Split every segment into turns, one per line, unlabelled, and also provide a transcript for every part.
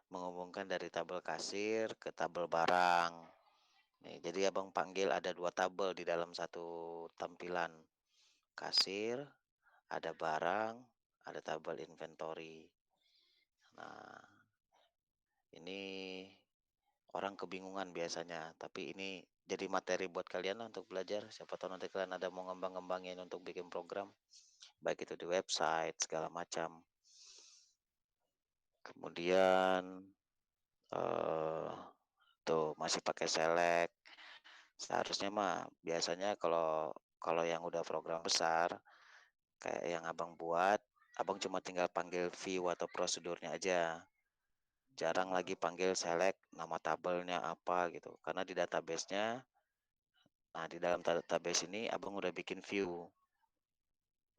menghubungkan dari tabel kasir ke tabel barang. Nih, jadi Abang panggil ada 2 tabel di dalam satu tampilan. Kasir, ada barang, ada tabel inventory. Nah, ini orang kebingungan biasanya, tapi ini jadi materi buat kalian lah untuk belajar. Siapa tahu nanti kalian ada mau ngembang-ngembangin untuk bikin program, baik itu di website segala macam. Kemudian tuh masih pakai select. Seharusnya mah biasanya kalau kalau yang udah program besar kayak yang Abang buat, Abang cuma tinggal panggil view atau prosedurnya aja. Jarang lagi panggil select nama tabelnya apa gitu. Karena di database-nya, nah di dalam database ini Abang udah bikin view,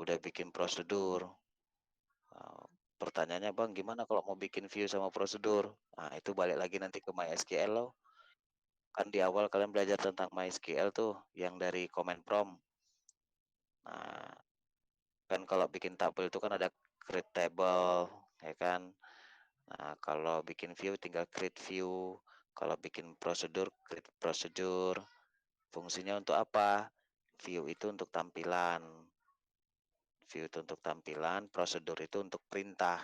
udah bikin prosedur. Nah, pertanyaannya Bang, gimana kalau mau bikin view sama prosedur? Nah, itu balik lagi nanti ke MySQL loh. Kan di awal kalian belajar tentang MySQL tuh, yang dari command prompt. Nah, kan kalau bikin tabel itu kan ada create table, ya kan? Nah, kalau bikin view tinggal create view. Kalau bikin prosedur, create prosedur. Fungsinya untuk apa? View itu untuk tampilan. View itu untuk tampilan, prosedur itu untuk perintah.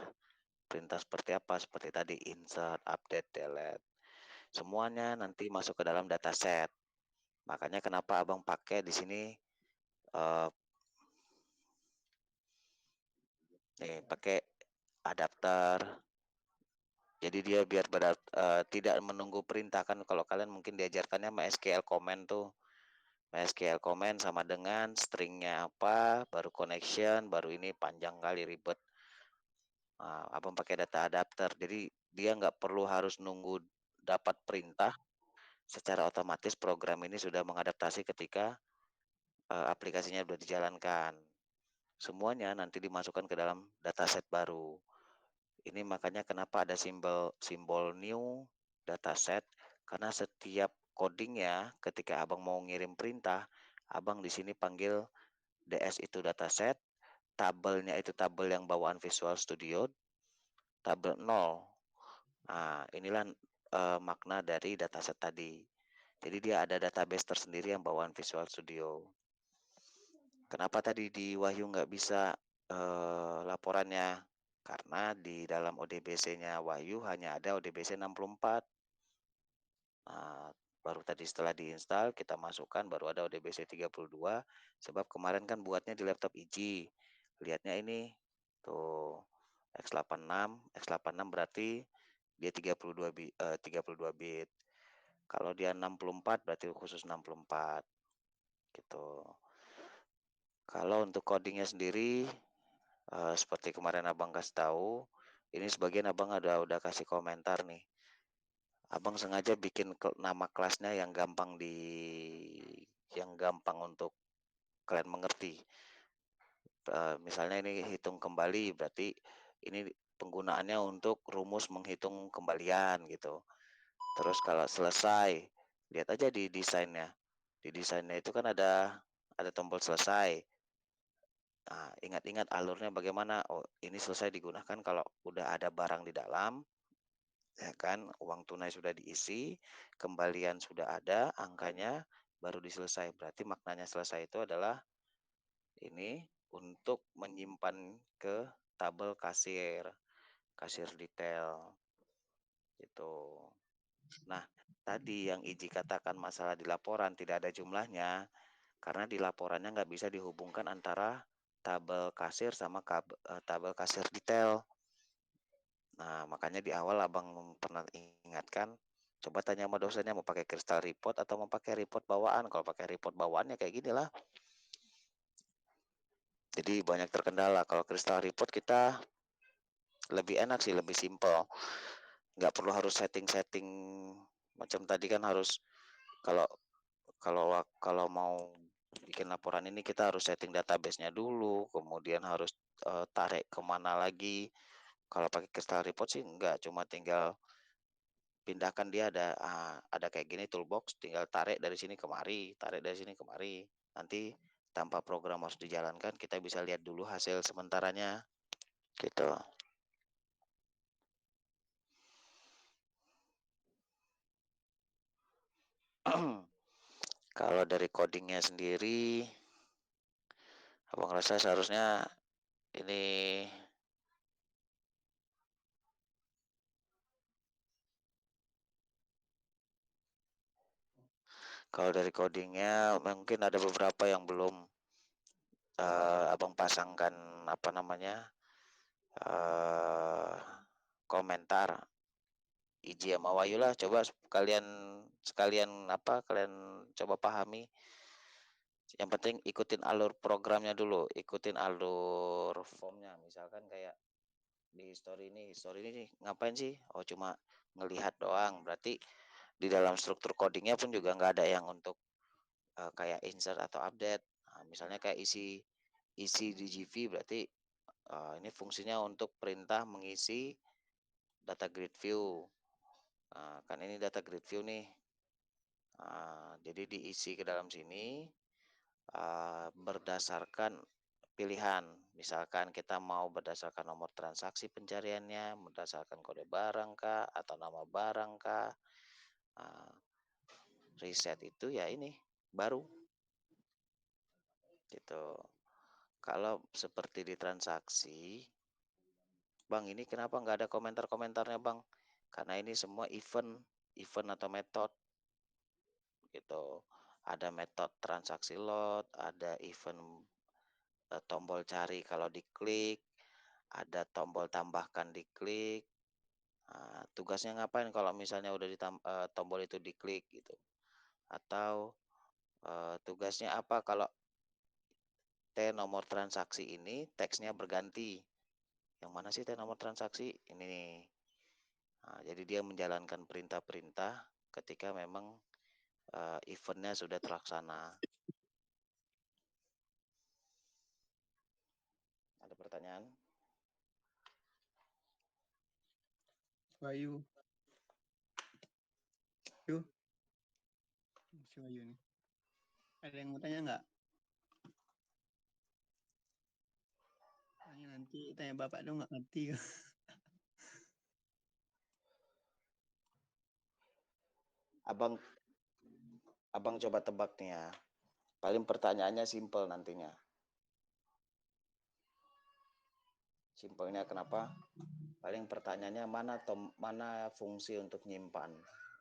Perintah seperti apa? Seperti tadi insert, update, delete. Semuanya nanti masuk ke dalam dataset. Makanya kenapa Abang pakai di sini eh, nih pakai adapter. Jadi dia biar tidak menunggu perintah kan kalau kalian mungkin diajarkannya MySQL command tuh. MySQL command sama dengan stringnya apa, baru connection, baru ini panjang kali ribet. Nah, Abang pakai data adapter. Jadi dia nggak perlu harus nunggu dapat perintah. Secara otomatis program ini sudah mengadaptasi ketika aplikasinya sudah dijalankan. Semuanya nanti dimasukkan ke dalam dataset baru. Ini makanya kenapa ada simbol new dataset, karena setiap codingnya ketika Abang mau ngirim perintah, Abang di sini panggil DS itu dataset, tabelnya itu tabel yang bawaan Visual Studio, tabel 0. Nah, inilah makna dari dataset tadi. Jadi dia ada database tersendiri yang bawaan Visual Studio. Kenapa tadi di Wahyu nggak bisa laporannya? Karena di dalam ODBC-nya Wahyu hanya ada ODBC 64. Nah, baru tadi setelah diinstal kita masukkan baru ada ODBC 32 sebab kemarin kan buatnya di laptop Iji. Lihatnya ini tuh X86, X86 berarti dia 32 bit, 32 bit. Kalau dia 64 berarti khusus 64 gitu. Kalau untuk codingnya sendiri seperti kemarin Abang kasih tahu, ini sebagian Abang udah kasih komentar nih. Abang sengaja bikin nama kelasnya yang gampang untuk kalian mengerti. Misalnya ini hitung kembali, berarti ini penggunaannya untuk rumus menghitung kembalian gitu. Terus kalau selesai, lihat aja di desainnya. Di desainnya itu kan ada tombol selesai. Nah, ingat-ingat alurnya bagaimana. Oh, ini selesai digunakan kalau udah ada barang di dalam, ya kan, uang tunai sudah diisi, kembalian sudah ada, angkanya baru diselesai. Berarti maknanya selesai itu adalah ini untuk menyimpan ke tabel kasir, kasir detail itu. Nah, tadi yang Iji katakan masalah di laporan tidak ada jumlahnya, karena di laporannya nggak bisa dihubungkan antara tabel kasir sama tabel kasir detail. Nah, makanya di awal Abang pernah ingatkan, coba tanya sama dosennya mau pakai kristal report atau mau pakai report bawaan. Kalau pakai report bawaan ya kayak gini lah. Jadi banyak terkendala. Kalau kristal report kita lebih enak sih, lebih simple. Nggak perlu harus setting-setting macam tadi kan harus kalau kalau kalau mau bikin laporan ini kita harus setting database-nya dulu, kemudian harus tarik kemana lagi. Kalau pakai kristal report sih enggak, cuma tinggal pindahkan dia ada kayak gini toolbox, tinggal tarik dari sini kemari, tarik dari sini kemari. Nanti tanpa program harus dijalankan, kita bisa lihat dulu hasil sementaranya gitu. Kalau dari codingnya sendiri, Abang rasa seharusnya ini kalau dari codingnya mungkin ada beberapa yang belum Abang pasangkan apa namanya komentar. Iji sama Wahyu lah, coba kalian sekalian apa kalian coba pahami. Yang penting ikutin alur programnya dulu, ikutin alur formnya. Misalkan kayak di story ini nih, ngapain sih? Oh cuma ngelihat doang. Berarti di dalam struktur codingnya pun juga nggak ada yang untuk kayak insert atau update. Nah, misalnya kayak isi di GV berarti ini fungsinya untuk perintah mengisi data grid view. Kan ini data grid view nih. Jadi diisi ke dalam sini berdasarkan pilihan. Misalkan kita mau berdasarkan nomor transaksi pencariannya, berdasarkan kode barang kah, atau nama barang kah. Reset itu ya ini baru gitu. Kalau seperti di transaksi, Bang ini kenapa nggak ada komentar-komentarnya Bang? Karena ini semua event atau metode gitu. Ada metode transaksi load, ada event tombol cari kalau diklik, ada tombol tambahkan diklik. Tugasnya ngapain kalau misalnya udah tombol itu diklik gitu. Atau tugasnya apa kalau T nomor transaksi ini teksnya berganti. Yang mana sih T nomor transaksi? Ini nih. Jadi dia menjalankan perintah-perintah ketika memang eventnya sudah terlaksana. Ada pertanyaan?
Wahyu. Yuk. Si Wahyu nih. Ada yang mau tanya nggak? Tanya nanti, tanya bapak dong nggak ngerti.
Abang coba tebak nih ya. Paling pertanyaannya simple nantinya. Simpelnya kenapa? Paling pertanyaannya mana fungsi untuk nyimpan,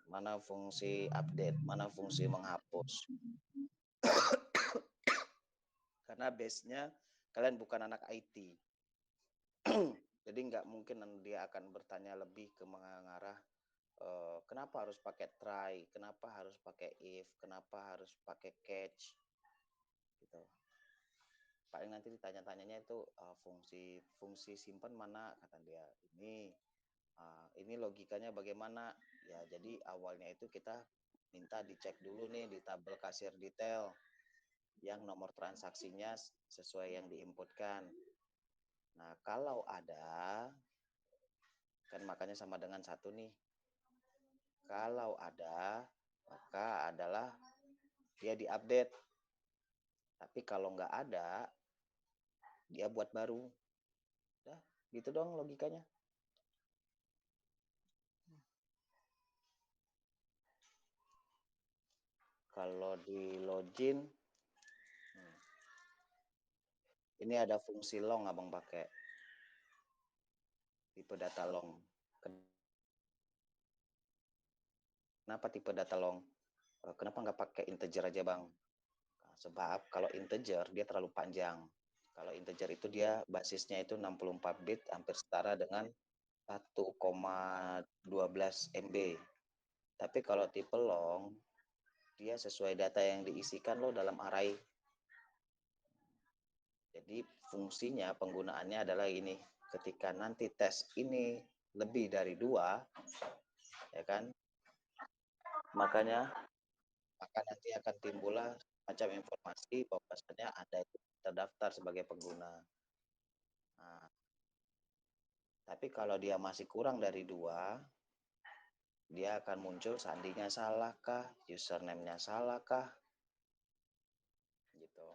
mana fungsi update, mana fungsi menghapus. Karena base-nya kalian bukan anak IT. Jadi nggak mungkin dia akan bertanya lebih ke mengarah kenapa harus pakai try, kenapa harus pakai if, kenapa harus pakai catch, gitu. Paling nanti ditanya-tanyanya itu fungsi simpan mana kata dia ini logikanya bagaimana ya. Jadi awalnya itu kita minta dicek dulu nih di tabel kasir detail yang nomor transaksinya sesuai yang diinputkan. Nah kalau ada kan makanya sama dengan satu nih. Kalau ada maka adalah dia diupdate. Tapi kalau nggak ada dia buat baru. Dah, gitu dong logikanya. Kalau di login ini ada fungsi long abang pakai tipe data long. Kenapa tipe data long? Kenapa nggak pakai integer aja bang? Sebab kalau integer dia terlalu panjang. Kalau integer itu dia basisnya itu 64 bit hampir setara dengan 1,12 MB. Tapi kalau tipe long dia sesuai data yang diisikan lo dalam array. Jadi fungsinya penggunaannya adalah ini. Ketika nanti tes ini lebih dari 2, ya kan? Makanya maka nanti akan timbullah macam informasi bahwasanya ada yang terdaftar sebagai pengguna. Nah, tapi kalau dia masih kurang dari 2, dia akan muncul sandinya salahkah, username-nya salahkah, gitu.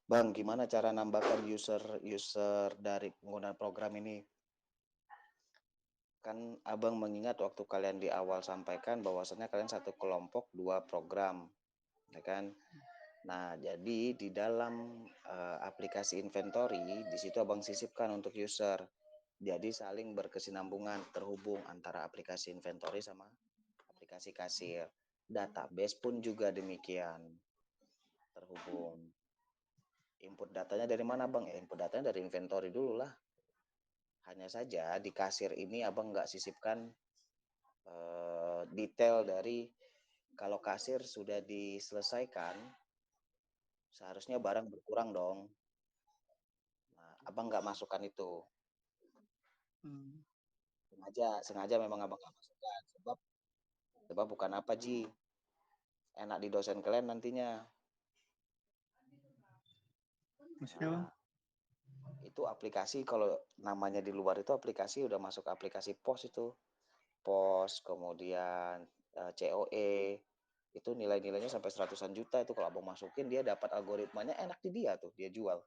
Bang, gimana cara nambahkan user dari penggunaan program ini? Kan Abang mengingat waktu kalian di awal sampaikan bahwasannya kalian satu kelompok 2 program, ya kan? Nah, jadi di dalam aplikasi inventory di situ Abang sisipkan untuk user. Jadi saling berkesinambungan, terhubung antara aplikasi inventory sama aplikasi kasir. Database pun juga demikian, terhubung. Input datanya dari mana Bang? Ya, input datanya dari inventory dulu lah. Hanya saja di kasir ini Abang nggak sisipkan detail dari kalau kasir sudah diselesaikan, seharusnya barang berkurang dong. Nah, Abang nggak masukkan itu.
Hmm.
Sengaja memang Abang nggak masukkan. Sebab bukan apa Ji, enak di dosen kalian nantinya.
Maksudnya bang?
Nah, itu aplikasi kalau namanya di luar itu aplikasi udah masuk aplikasi pos itu. Pos, kemudian COE, itu nilai-nilainya sampai seratusan juta itu kalau abang masukin dia dapat algoritmanya enak di dia tuh, dia jual.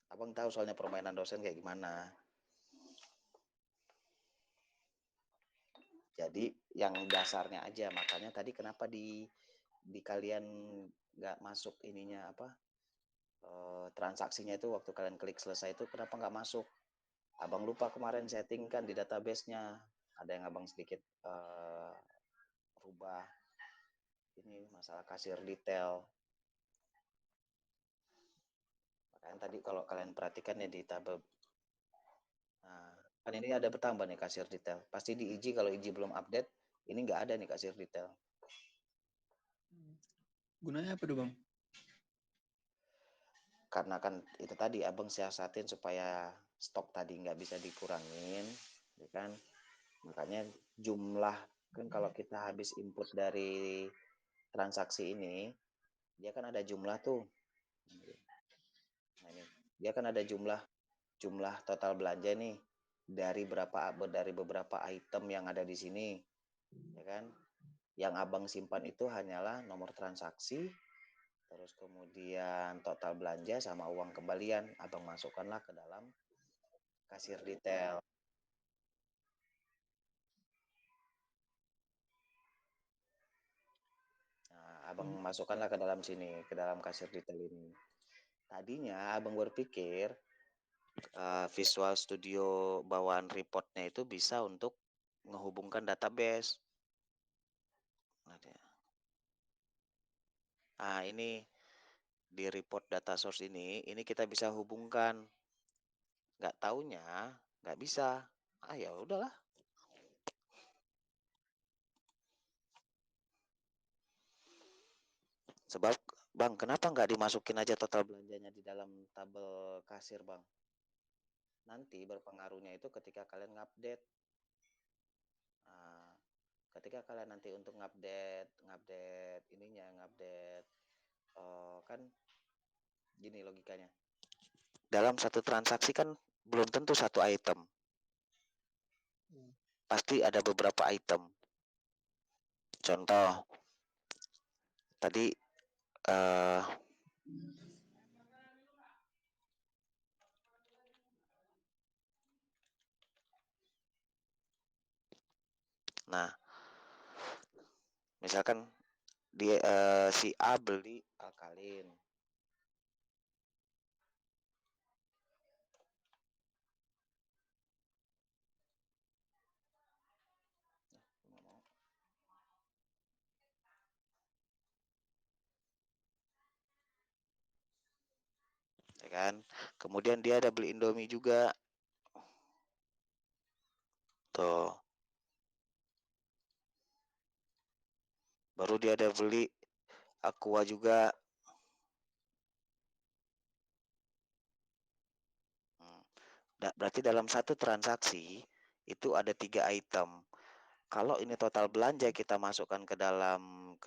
Abang tahu soalnya permainan dosen kayak gimana. Jadi yang dasarnya aja, makanya tadi kenapa di kalian nggak masuk ininya apa transaksinya itu waktu kalian klik selesai itu kenapa nggak masuk? Abang lupa kemarin setting kan di database-nya ada yang abang sedikit rubah ini masalah kasir detail. Makanya tadi kalau kalian perhatikan ya di tabel, nah, kan ini ada bertambah nih kasir detail. Pasti di IJ kalau IJ belum update, ini nggak ada nih kasir detail.
Gunanya apa tuh bang?
Karena kan itu tadi abang siasatin supaya stok tadi nggak bisa dikurangin, ya kan? Makanya jumlah kan kalau kita habis input dari transaksi ini, dia kan ada jumlah tuh. Nah, ini dia kan ada jumlah total belanja nih dari beberapa item yang ada di sini, ya kan? Yang abang simpan itu hanyalah nomor transaksi, terus kemudian total belanja sama uang kembalian. Abang masukkanlah ke dalam kasir detail. Nah, abang
Hmm.
masukkanlah ke dalam sini, ke dalam kasir detail ini. Tadinya abang berpikir Visual Studio bawaan reportnya itu bisa untuk menghubungkan database. Nah, ini di report data source ini kita bisa hubungkan. Nggak taunya, nggak bisa. Ah ya udahlah. Sebab Bang, kenapa nggak dimasukin aja total belanjanya di dalam tabel kasir Bang? Nanti berpengaruhnya itu ketika kalian ngupdate. Nah, ketika kalian nanti untuk ngupdate ininya, ngupdate kan gini logikanya. Dalam satu transaksi kan belum tentu satu item. Pasti ada beberapa item. Contoh, tadi eh, nah misalkan dia si A beli alkalin. Ya kan? Kemudian dia ada beli Indomie juga. Tuh. Baru dia ada beli Aqua juga. Hmm. Berarti dalam satu transaksi itu ada 3 item. Kalau ini total belanja kita masukkan ke dalam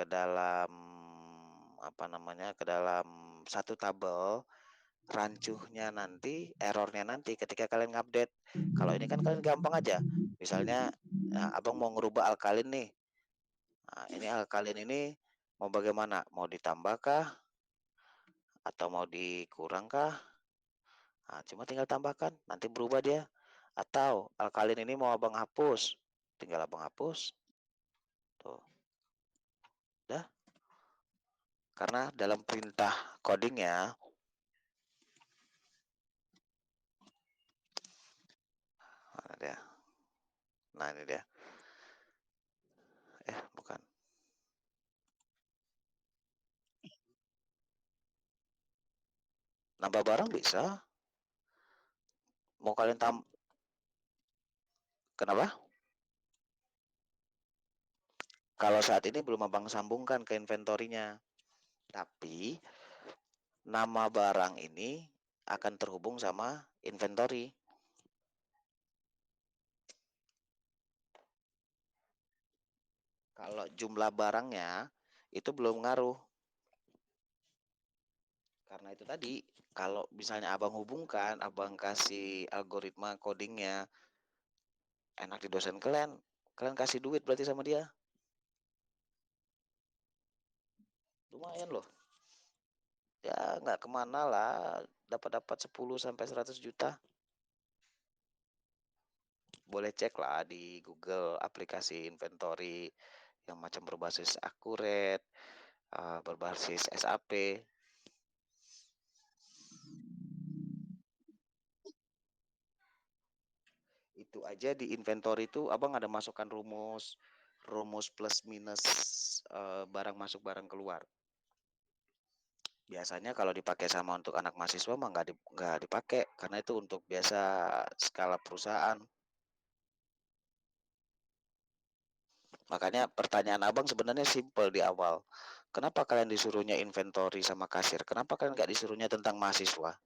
apa namanya ke dalam satu tabel, rancuhnya nanti, errornya nanti ketika kalian ngupdate. Kalau ini kan kalian gampang aja. Misalnya, abang mau ngerubah alkalin nih. Nah, ini alkalin ini Mau bagaimana? Mau ditambahkah? Atau mau dikurangkah? Nah, cuma tinggal tambahkan, nanti berubah dia. Atau alkalin ini mau abang hapus, tinggal abang hapus. Tuh, dah. Karena dalam perintah codingnya, mana dia? Nah ini dia. Bukan. Nambah barang bisa. Mau kalian kenapa? Kalau saat ini belum abang sambungkan ke inventorinya. Tapi nama barang ini akan terhubung sama inventory. Kalau jumlah barangnya itu belum ngaruh. Karena itu tadi, kalau misalnya abang hubungkan, abang kasih algoritma codingnya enak di dosen kalian, kalian kasih duit berarti sama dia. Lumayan loh. Ya nggak kemana lah, dapat 10 sampai 100 juta. Boleh cek lah di Google aplikasi inventory yang macam berbasis Accurate, berbasis SAP. Itu aja di inventory itu abang ada masukkan rumus plus minus barang masuk barang keluar. Biasanya kalau dipakai sama untuk anak mahasiswa mah nggak dipakai karena itu untuk biasa skala perusahaan. Makanya pertanyaan abang sebenarnya simpel di awal. Kenapa kalian disuruhnya inventory sama kasir? Kenapa kalian nggak disuruhnya tentang mahasiswa?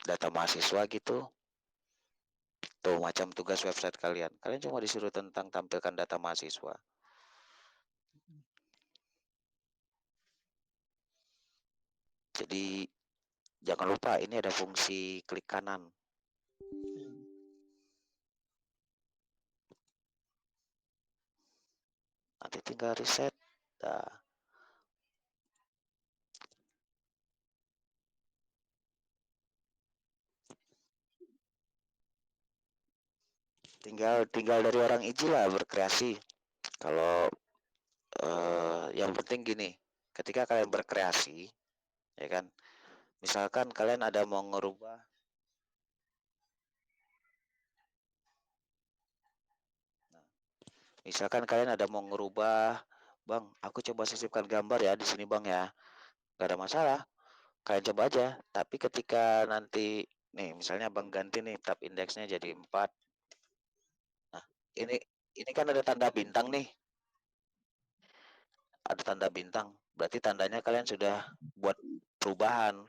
Data mahasiswa gitu. Tuh macam tugas website kalian. Kalian cuma disuruh tentang tampilkan data mahasiswa. Jadi jangan lupa ini ada fungsi klik kanan. Nanti tinggal reset. Nah, tinggal dari orang iji lah berkreasi. Kalau yang penting gini, ketika kalian berkreasi, ya kan, misalkan kalian ada mau ngerubah, misalkan kalian ada mau ngerubah, bang, aku coba sisipkan gambar ya di sini bang ya, gak ada masalah, kalian coba aja. Tapi ketika nanti, nih misalnya bang ganti nih tab indeksnya jadi 4. Nah, ini ini kan ada tanda bintang nih, ada tanda bintang, berarti tandanya kalian sudah buat perubahan.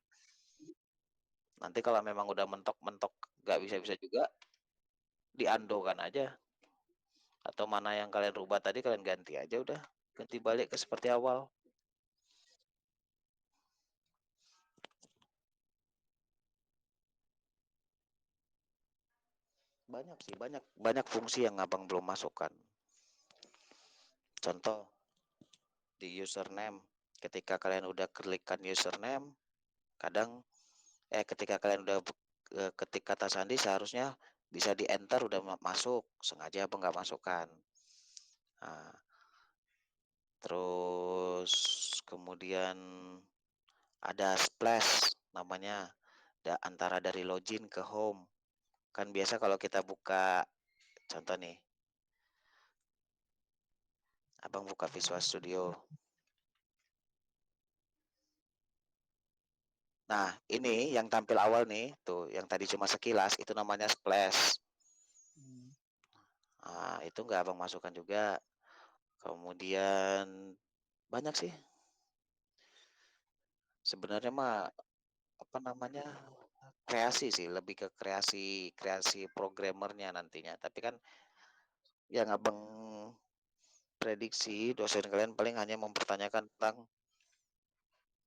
Nanti kalau memang udah mentok-mentok nggak bisa-bisa juga, diando kan aja. Atau mana yang kalian rubah tadi kalian ganti aja udah. Ganti balik ke seperti awal. Banyak sih, banyak fungsi yang abang belum masukkan. Contoh di username. Ketika kalian udah klikkan username, kadang ketika kalian udah ketik kata sandi seharusnya bisa di enter udah masuk, sengaja abang nggak masukkan. Nah, terus kemudian ada splash namanya, antara dari login ke home. Kan biasa kalau kita buka, contoh nih, abang buka Visual Studio. Nah, ini yang tampil awal nih, tuh yang tadi cuma sekilas, itu namanya splash. Nah, itu nggak abang masukkan juga. Kemudian banyak sih. Sebenarnya mah apa namanya, kreasi sih, lebih ke kreasi programmernya nantinya. Tapi kan yang abang prediksi dosen kalian paling hanya mempertanyakan tentang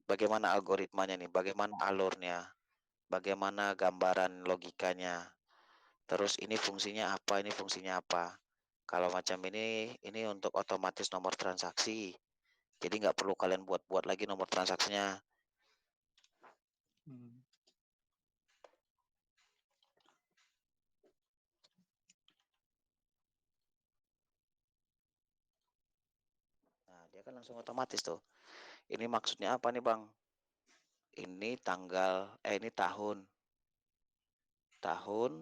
bagaimana algoritmanya nih, bagaimana alurnya, bagaimana gambaran logikanya, terus ini fungsinya apa, ini fungsinya apa. Kalau macam ini untuk otomatis nomor transaksi. Jadi nggak perlu kalian buat-buat lagi nomor transaksinya.
Hmm.
Nah, dia kan langsung otomatis tuh. Ini maksudnya apa nih, Bang? Ini ini tahun. Tahun,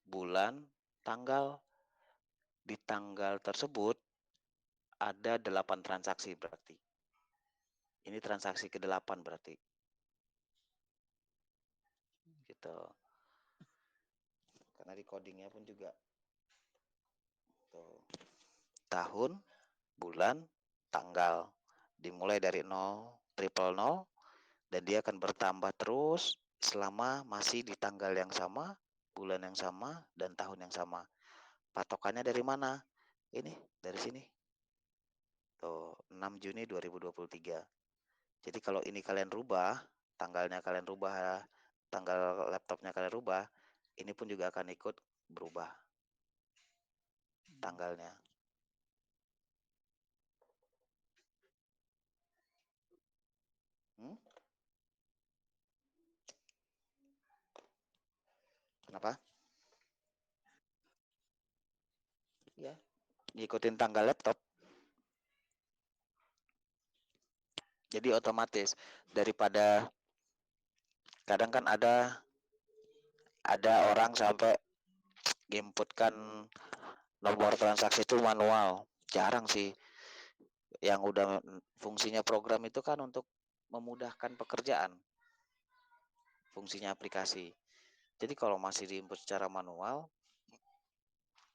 bulan, tanggal. Di tanggal tersebut ada 8 transaksi berarti. Ini transaksi ke-8 berarti. Gitu. Karena di codingnya pun juga tuh. Tahun, bulan, tanggal. Dimulai dari 0, dan dia akan bertambah terus selama masih di tanggal yang sama, bulan yang sama, dan tahun yang sama. Patokannya dari mana? Ini, dari sini. Tuh, 6 Juni 2023. Jadi kalau ini kalian rubah, tanggalnya kalian rubah, tanggal laptopnya kalian rubah, ini pun juga akan ikut berubah tanggalnya. Hmm? Kenapa? Ya, ngikutin tanggal laptop. Jadi otomatis daripada kadang kan ada orang sampai inputkan nomor transaksi itu manual. Jarang sih. Yang udah fungsinya program itu kan untuk memudahkan pekerjaan. Fungsinya aplikasi. Jadi kalau masih diinput secara manual,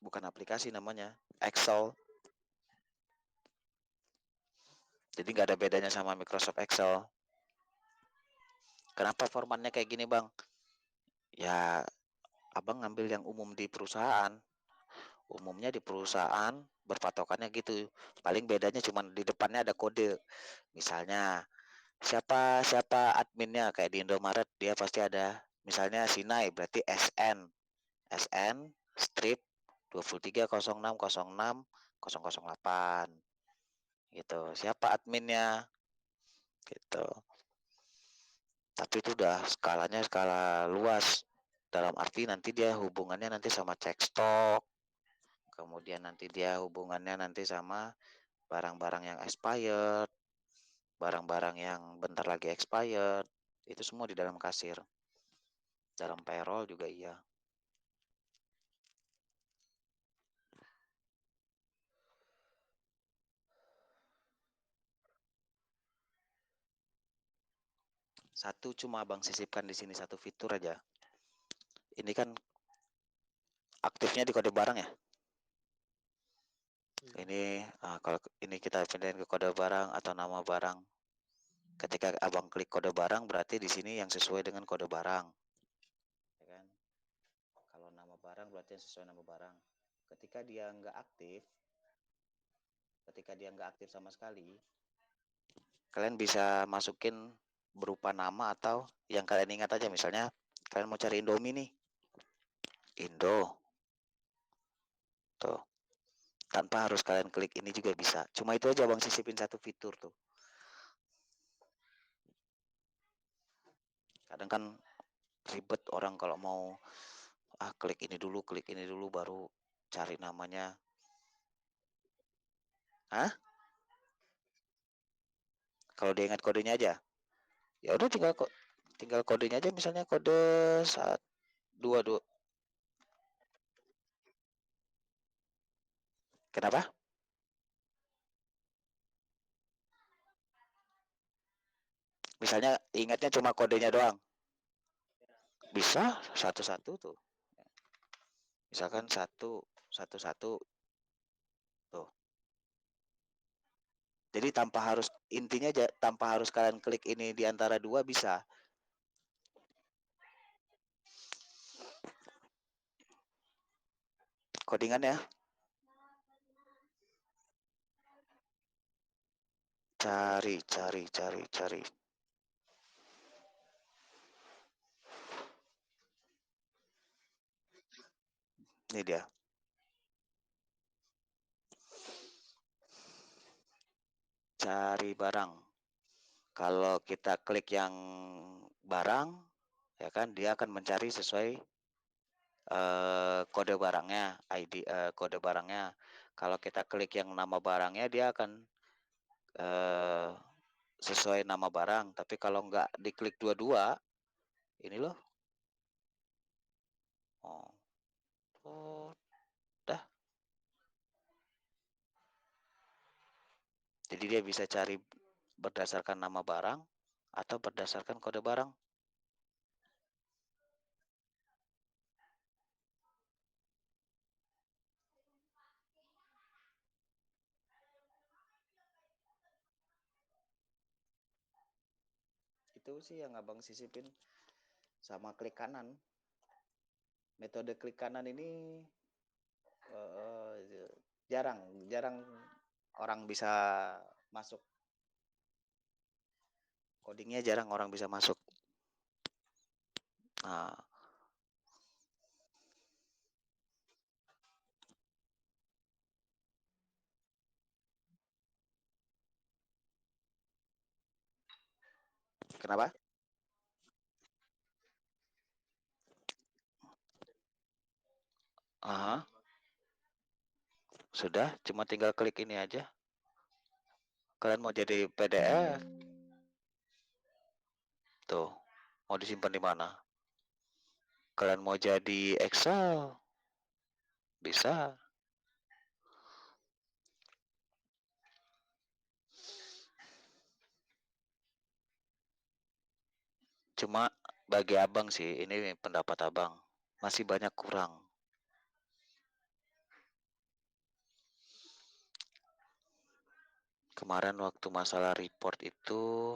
bukan aplikasi namanya, Excel. Jadi nggak ada bedanya sama Microsoft Excel. Kenapa formatnya kayak gini, Bang? Ya, Abang ngambil yang umum di perusahaan. Umumnya di perusahaan berpatokannya gitu. Paling bedanya cuma di depannya ada kode. Misalnya, siapa siapa adminnya kayak di Indomaret dia pasti ada misalnya Sinai berarti SN. SN strip 23060608 gitu. Siapa adminnya gitu. Tapi itu udah skalanya skala luas. Dalam arti nanti dia hubungannya nanti sama cek stok, kemudian nanti dia hubungannya nanti sama barang-barang yang expired, barang-barang yang bentar lagi expired, itu semua di dalam kasir. Dalam payroll juga iya. Satu cuma Abang sisipkan di sini satu fitur aja. Ini kan aktifnya di kode barang ya.
Iya.
Ini kalau ini kita pindahin ke kode barang atau nama barang. Ketika Abang klik kode barang berarti di sini yang sesuai dengan kode barang. Ya kan? Kalau nama barang berarti yang sesuai nama barang. Ketika dia nggak aktif sama sekali, kalian bisa masukin berupa nama atau yang kalian ingat aja. Misalnya kalian mau cari Indomie nih, Indo, tuh. Tanpa harus kalian klik ini juga bisa. Cuma itu aja Bang sisipin satu fitur tuh. Kadang kan ribet orang kalau mau klik ini dulu baru cari namanya. Hah? Kalau dia ingat kodenya aja. Ya udah tinggal kodenya aja misalnya kode 122. Kenapa? Misalnya ingatnya cuma kodenya doang. Bisa satu-satu tuh. Misalkan satu satu satu tuh. Jadi intinya aja tanpa harus kalian klik ini di antara dua bisa. Codingan ya. Cari. Ini dia. cari barang. Kalau kita klik yang barang, ya kan dia akan mencari sesuai kode barangnya, ID kode barangnya. Kalau kita klik yang nama barangnya, dia akan eh, sesuai nama barang. Tapi kalau nggak diklik dua-dua, ini loh. Oh, oh, dah. Jadi dia bisa cari berdasarkan nama barang atau berdasarkan kode barang. Itu sih yang abang sisipin sama klik kanan. Metode klik kanan ini uh, jarang jarang orang bisa masuk. Codingnya jarang orang bisa masuk. Nah, kenapa? Aha, sudah, cuma tinggal klik ini aja. Kalian mau jadi PDF, tuh, mau disimpan di mana? Kalian mau jadi Excel, bisa. Cuma bagi abang sih, ini pendapat abang, masih banyak kurang. Kemarin waktu masalah report itu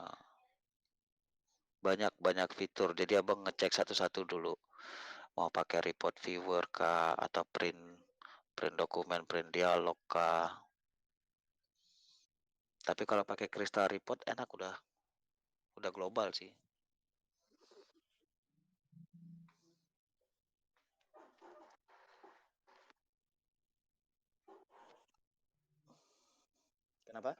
ah, banyak fitur. Jadi abang ngecek satu-satu dulu. Mau pakai report viewer kah atau print print dokumen, print dialog kah. Tapi kalau pakai Crystal Report enak, udah global sih. Kenapa?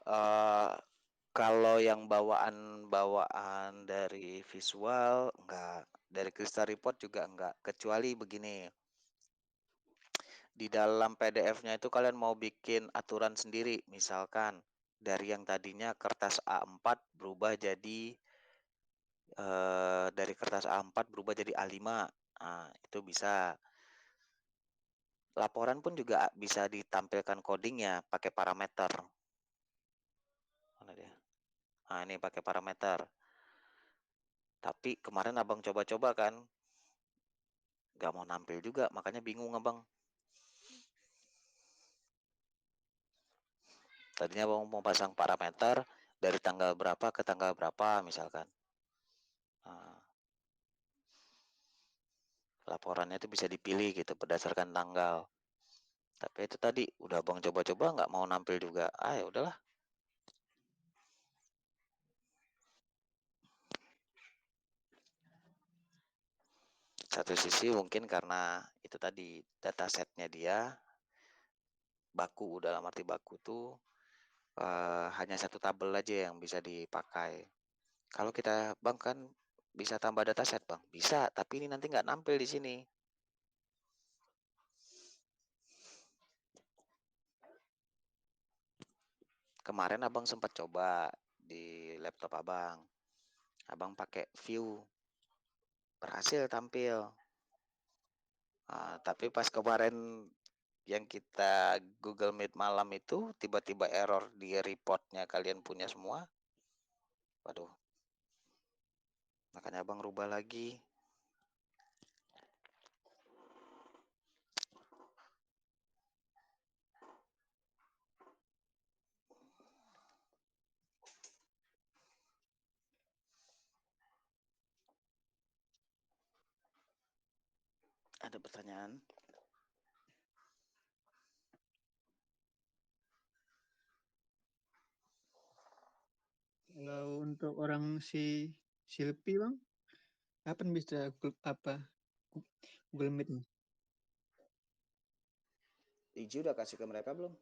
Eh kalau yang bawaan dari visual enggak, dari Crystal Report juga enggak, kecuali begini. Di dalam PDF-nya itu kalian mau bikin aturan sendiri, misalkan dari yang tadinya kertas A4 berubah jadi dari kertas A4 berubah jadi A5. Nah, itu bisa. Laporan pun juga bisa ditampilkan codingnya pakai parameter. Mana dia? Nah, ini pakai parameter. Tapi kemarin abang coba-coba kan, nggak mau nampil juga, makanya bingung abang. Tadinya abang mau pasang parameter dari tanggal berapa ke tanggal berapa misalkan. Nah, laporannya itu bisa dipilih gitu berdasarkan tanggal. Tapi itu tadi udah abang coba-coba nggak mau nampil juga. Ah ya udahlah. Satu sisi mungkin karena itu tadi datasetnya dia baku, dalam arti baku tuh hanya satu tabel aja yang bisa dipakai. Kalau kita bang kan bisa tambah dataset bang, bisa. Tapi ini nanti nggak nampil di sini. Kemarin abang sempat coba di laptop abang. Abang pakai view, berhasil tampil. Tapi pas kemarin yang kita Google Meet malam itu tiba-tiba error di reportnya kalian punya semua. Waduh, makanya abang rubah lagi. Ada pertanyaan?
Kalau untuk orang si Silpi bang, Kapan bisa Google Meet nih?
Iji udah kasih ke mereka belum?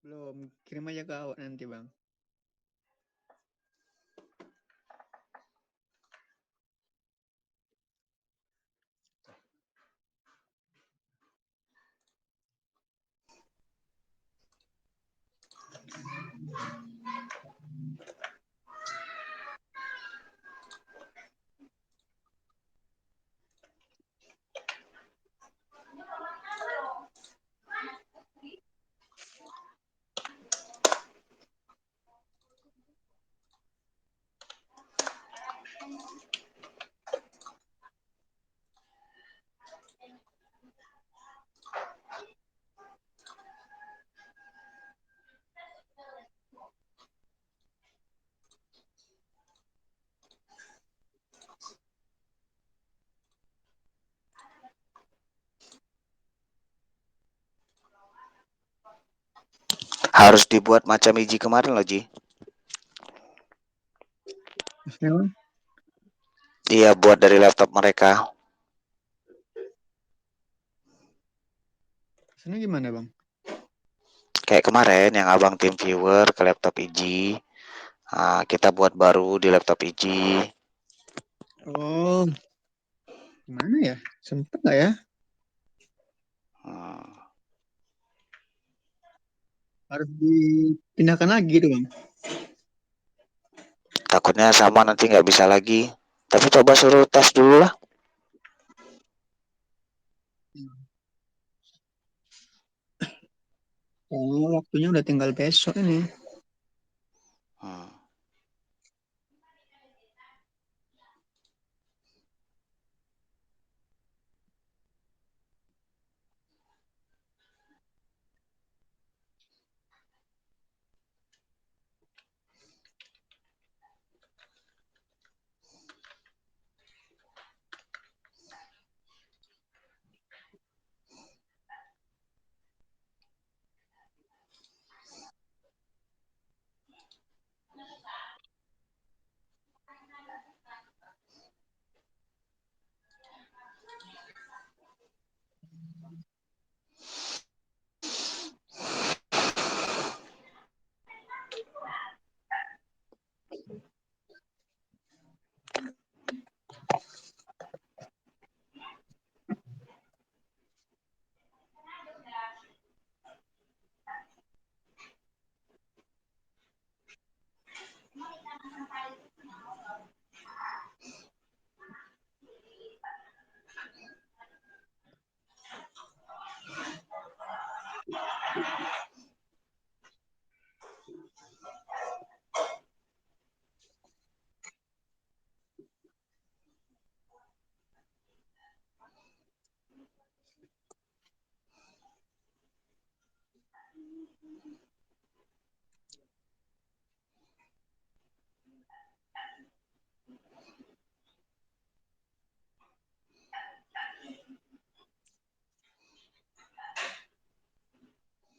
Belum, kirim aja ke awak nanti bang.
Harus dibuat macam Iji kemarin loh, Ji.
Maksudnya bang?
Iya, buat dari laptop mereka.
Maksudnya gimana bang?
Kayak kemarin yang abang tim viewer ke laptop Iji. Kita buat baru di laptop Iji.
Oh, gimana ya? Sempet nggak ya?
Hmm,
Harus dipindahkan lagi tuh bang.
takutnya sama nanti nggak bisa lagi. Tapi coba suruh tes dulu lah.
Oh, waktunya udah tinggal besok ini.
Hmm.